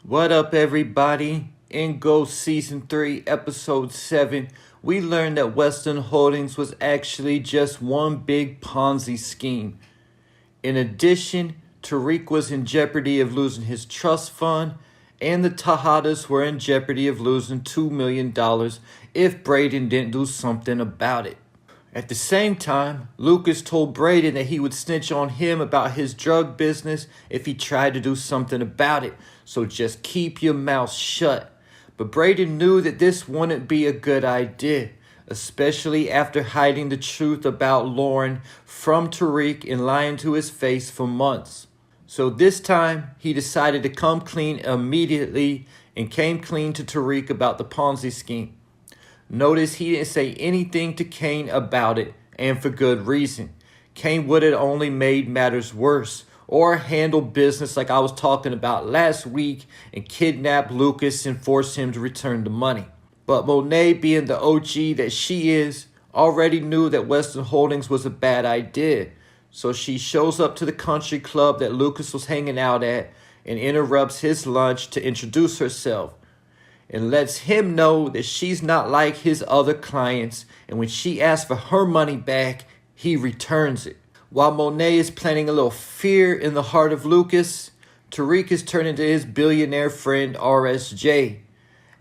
What up, everybody? In Go Season 3, Episode 7, we learned that Western Holdings was actually just one big Ponzi scheme. In addition, Tariq was in jeopardy of losing his trust fund, and the Tejadas were in jeopardy of losing $2 million if Braden didn't do something about it. At the same time, Lucas told Braden that he would snitch on him about his drug business if he tried to do something about it, so just keep your mouth shut. But Braden knew that this wouldn't be a good idea, especially after hiding the truth about Lauren from Tariq and lying to his face for months. So this time, he decided to come clean immediately and came clean to Tariq about the Ponzi scheme. Notice he didn't say anything to Kane about it, and for good reason. Kane would have only made matters worse, or handled business like I was talking about last week and kidnap Lucas and force him to return the money. But Monet, being the OG that she is, already knew that Western Holdings was a bad idea. So she shows up to the country club that Lucas was hanging out at and interrupts his lunch to introduce herself, and lets him know that she's not like his other clients, and when she asks for her money back, he returns it. While Monet is planting a little fear in the heart of Lucas, Tariq is turning to his billionaire friend RSJ.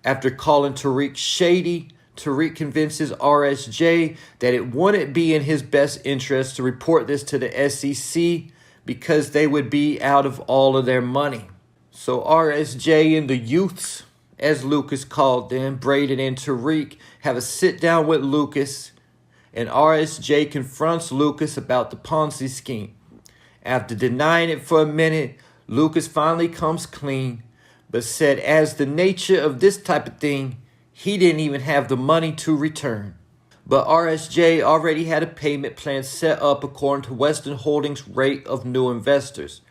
After calling Tariq shady, Tariq convinces RSJ that it wouldn't be in his best interest to report this to the SEC because they would be out of all of their money. So RSJ and the youths, as Lucas called them, Braden and Tariq, have a sit down with Lucas, and RSJ confronts Lucas about the Ponzi scheme. After denying it for a minute, Lucas finally comes clean, but said as the nature of this type of thing, he didn't even have the money to return. But RSJ already had a payment plan set up according to Western Holdings' rate of new investors.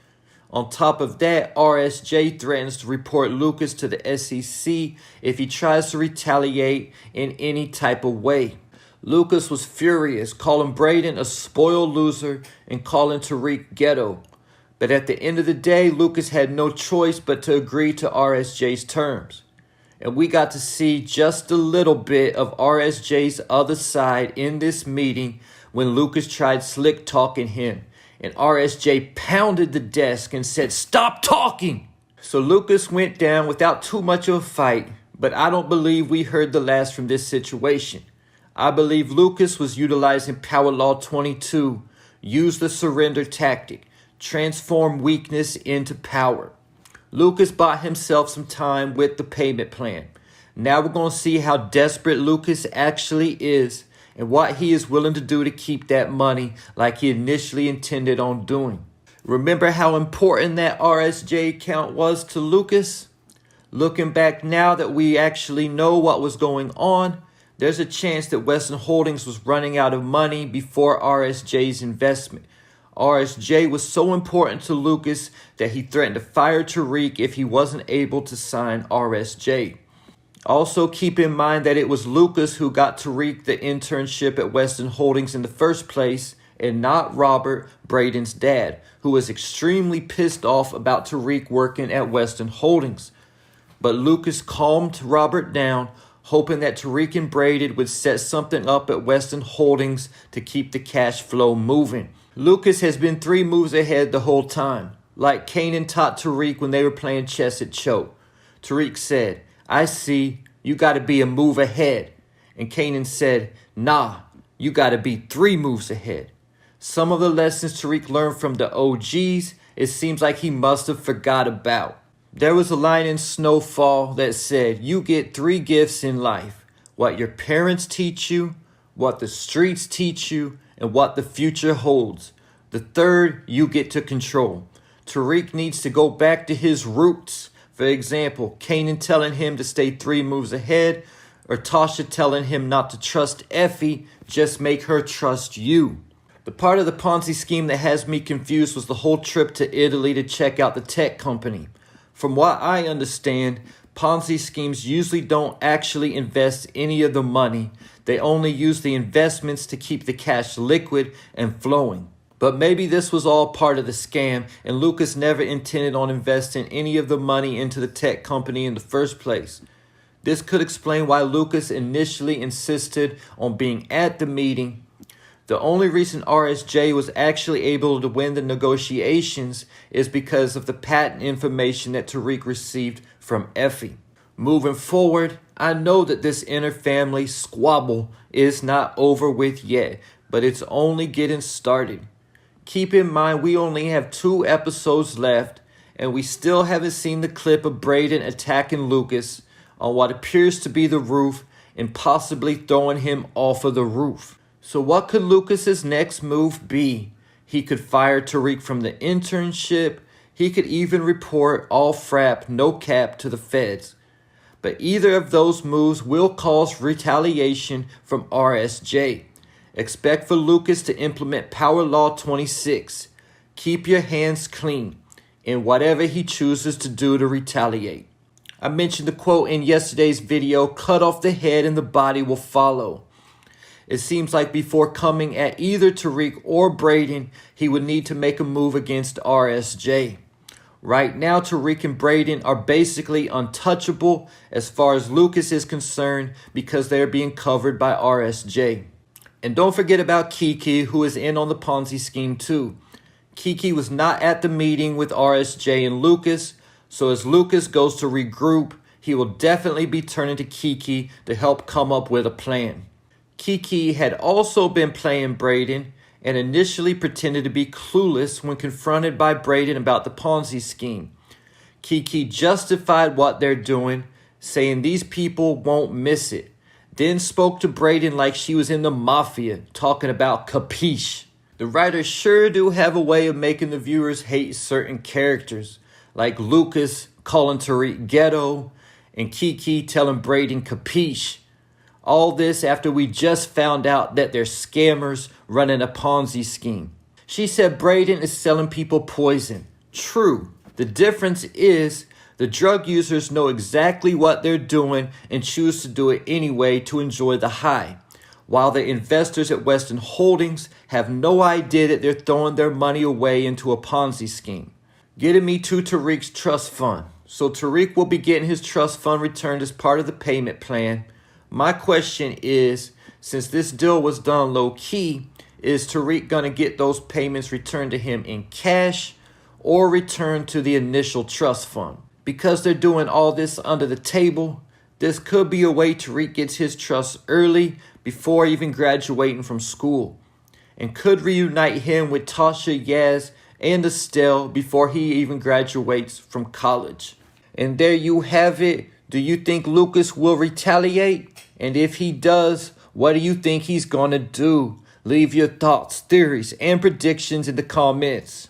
On top of that, RSJ threatens to report Lucas to the SEC if he tries to retaliate in any type of way. Lucas was furious, calling Braden a spoiled loser and calling Tariq ghetto. But at the end of the day, Lucas had no choice but to agree to RSJ's terms. And we got to see just a little bit of RSJ's other side in this meeting when Lucas tried slick talking him, and RSJ pounded the desk and said, "Stop talking!" So Lucas went down without too much of a fight, but I don't believe we heard the last from this situation. I believe Lucas was utilizing Power Law 22, use the surrender tactic, transform weakness into power. Lucas bought himself some time with the payment plan. Now we're going to see how desperate Lucas actually is and what he is willing to do to keep that money like he initially intended on doing. Remember how important that RSJ account was to Lucas? Looking back now that we actually know what was going on, there's a chance that Western Holdings was running out of money before RSJ's investment. RSJ was so important to Lucas that he threatened to fire Tariq if he wasn't able to sign RSJ. Also keep in mind that it was Lucas who got Tariq the internship at Western Holdings in the first place, and not Robert, Braden's dad, who was extremely pissed off about Tariq working at Western Holdings. But Lucas calmed Robert down, hoping that Tariq and Braden would set something up at Western Holdings to keep the cash flow moving. Lucas has been 3 moves ahead the whole time, like Kanan taught Tariq when they were playing chess at Choke. Tariq said, "I see, you gotta be a move ahead." And Kanan said, "Nah, you gotta be 3 moves ahead." Some of the lessons Tariq learned from the OGs, it seems like he must have forgot about. There was a line in Snowfall that said, "You get 3 gifts in life: what your parents teach you, what the streets teach you, and what the future holds. The third you get to control." Tariq needs to go back to his roots. For example, Kanan telling him to stay 3 moves ahead, or Tasha telling him not to trust Effie, just make her trust you. The part of the Ponzi scheme that has me confused was the whole trip to Italy to check out the tech company. From what I understand, Ponzi schemes usually don't actually invest any of the money. They only use the investments to keep the cash liquid and flowing. But maybe this was all part of the scam and Lucas never intended on investing any of the money into the tech company in the first place. This could explain why Lucas initially insisted on being at the meeting. The only reason RSJ was actually able to win the negotiations is because of the patent information that Tariq received from Effie. Moving forward, I know that this inner family squabble is not over with yet, but it's only getting started. Keep in mind we only have 2 episodes left, and we still haven't seen the clip of Braden attacking Lucas on what appears to be the roof and possibly throwing him off of the roof. So what could Lucas's next move be? He could fire Tariq from the internship. He could even report all frap, no cap to the feds. But either of those moves will cause retaliation from RSJ. Expect for Lucas to implement Power Law 26. Keep your hands clean in whatever he chooses to do to retaliate. I mentioned the quote in yesterday's video, cut off the head and the body will follow. It seems like before coming at either Tariq or Braden, he would need to make a move against RSJ. Right now, Tariq and Braden are basically untouchable as far as Lucas is concerned because they're being covered by RSJ. And don't forget about Kiki, who is in on the Ponzi scheme too. Kiki was not at the meeting with RSJ and Lucas, so as Lucas goes to regroup, he will definitely be turning to Kiki to help come up with a plan. Kiki had also been playing Braden and initially pretended to be clueless when confronted by Braden about the Ponzi scheme. Kiki justified what they're doing, saying these people won't miss it. Then spoke to Braden like she was in the mafia, talking about capiche. The writers sure do have a way of making the viewers hate certain characters, like Lucas calling Tariq ghetto and Kiki telling Braden capiche. All this after we just found out that they're scammers running a Ponzi scheme. She said Braden is selling people poison. True. The difference is the drug users know exactly what they're doing and choose to do it anyway to enjoy the high, while the investors at Western Holdings have no idea that they're throwing their money away into a Ponzi scheme. Getting me to Tariq's trust fund. So Tariq will be getting his trust fund returned as part of the payment plan. My question is, since this deal was done low-key, is Tariq going to get those payments returned to him in cash or returned to the initial trust fund? Because they're doing all this under the table, this could be a way Tariq gets his trust early before even graduating from school, and could reunite him with Tasha, Yaz, and Estelle before he even graduates from college. And there you have it. Do you think Lucas will retaliate? And if he does, what do you think he's gonna do? Leave your thoughts, theories, and predictions in the comments.